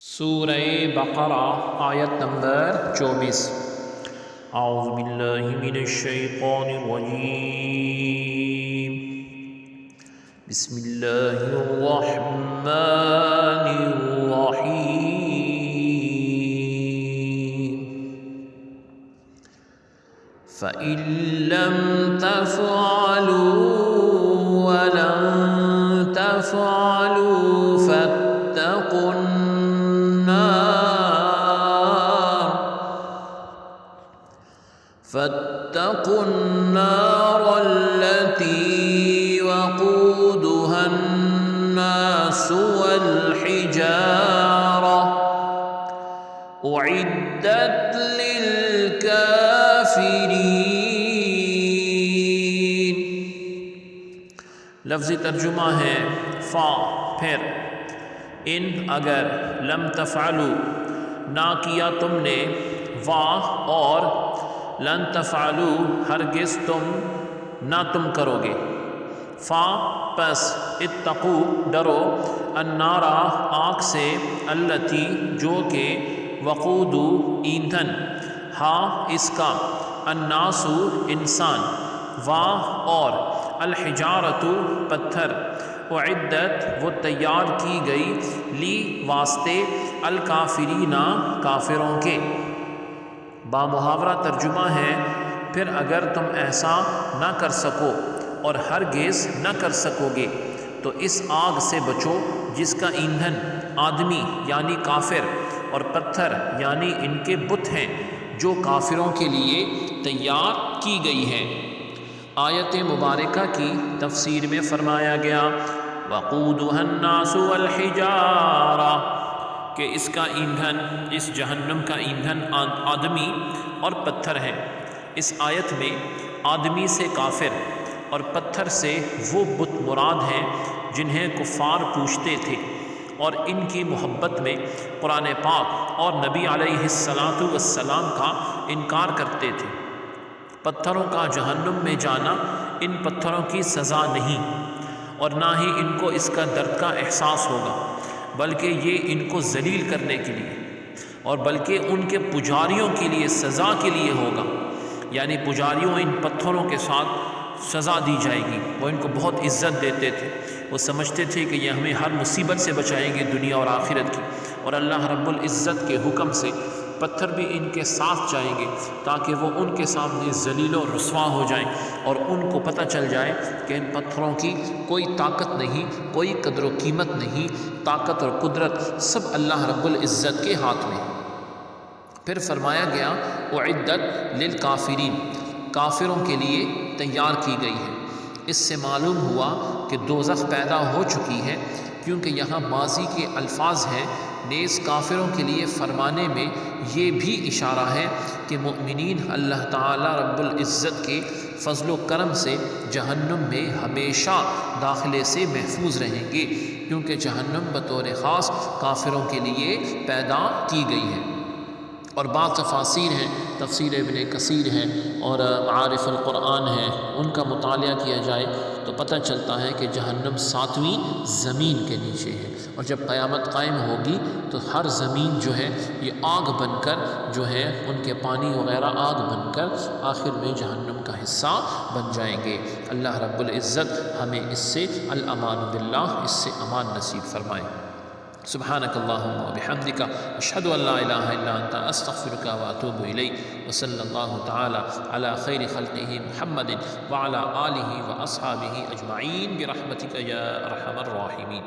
سورہ بقرہ آیت نمبر 24۔ اعوذ باللہ من الشیطان الرجیم، بسم اللہ الرحمن الرحیم۔ فَإِن لَّمْ تَفْعَلُوا وَلَن تَفْعَلُوا فَاتَّقُوا النار التي وقودها الناس والحجارة أعدت للكافرين۔ لفظی ترجمہ ہے فا پھر، ان اگر، لم تفعلوا نہ کیا تم نے، وا اور لن تفعلوا ہرگز تم نہ تم کرو گے، فا پس اتقو ڈرو، النارا آگ سے، التی جو کہ، وقودو ایندھن، ہا اس کا، الناسو انسان، وا اور، الحجارت پتھر، اعدت وہ تیار کی گئی، لی واسطے، الکافرین کافروں کے۔ بامحاورہ ترجمہ ہے پھر اگر تم ایسا نہ کر سکو اور ہرگز نہ کر سکو گے تو اس آگ سے بچو جس کا ایندھن آدمی یعنی کافر اور پتھر یعنی ان کے بت ہیں جو کافروں کے لیے تیار کی گئی ہے۔ آیت مبارکہ کی تفسیر میں فرمایا گیا وقودها الناس والحجارہ کہ اس کا ایندھن، اس جہنم کا ایندھن آدمی اور پتھر ہے۔ اس آیت میں آدمی سے کافر اور پتھر سے وہ بت مراد ہیں جنہیں کفار پوجتے تھے اور ان کی محبت میں قرآن پاک اور نبی علیہ السلام کا انکار کرتے تھے۔ پتھروں کا جہنم میں جانا ان پتھروں کی سزا نہیں اور نہ ہی ان کو اس کا درد کا احساس ہوگا، بلکہ یہ ان کو ذلیل کرنے کے لیے اور بلکہ ان کے پجاریوں کے لیے سزا کے لیے ہوگا، یعنی پجاریوں ان پتھروں کے ساتھ سزا دی جائے گی۔ وہ ان کو بہت عزت دیتے تھے، وہ سمجھتے تھے کہ یہ ہمیں ہر مصیبت سے بچائیں گے دنیا اور آخرت کی، اور اللہ رب العزت کے حکم سے پتھر بھی ان کے ساتھ جائیں گے تاکہ وہ ان کے سامنے ذلیل و رسوا ہو جائیں اور ان کو پتہ چل جائے کہ ان پتھروں کی کوئی طاقت نہیں، کوئی قدر و قیمت نہیں، طاقت اور قدرت سب اللہ رب العزت کے ہاتھ میں۔ پھر فرمایا گیا اعدت للکافرین، کافروں کے لیے تیار کی گئی ہے۔ اس سے معلوم ہوا کہ دوزخ پیدا ہو چکی ہے، کیونکہ یہاں ماضی کے الفاظ ہیں، نیز کافروں کے لیے فرمانے میں یہ بھی اشارہ ہے کہ مؤمنین اللہ تعالی رب العزت کے فضل و کرم سے جہنم میں ہمیشہ داخلے سے محفوظ رہیں گے، کیونکہ جہنم بطور خاص کافروں کے لیے پیدا کی گئی ہے۔ اور بعض تفاسیر ہیں، تفسیر ابن کثیر ہے اور معارف القرآن ہے، ان کا مطالعہ کیا جائے تو پتہ چلتا ہے کہ جہنم 7ویں زمین کے نیچے ہے، اور جب قیامت قائم ہوگی تو ہر زمین جو ہے یہ آگ بن کر جو ہے ان کے پانی وغیرہ آگ بن کر آخر میں جہنم کا حصہ بن جائیں گے۔ اللہ رب العزت ہمیں اس سے الامان باللہ، اس سے امان نصیب فرمائے۔ سبحانک اللہم وبحمدک، اشہد ان لا الہ الا انت، استغفرک واتوب الیک، وصلی اللہ تعالی علی خیر خلقہ محمد وعلی آلہ واصحابہ اجمعین برحمتک یا ارحم الراحمین۔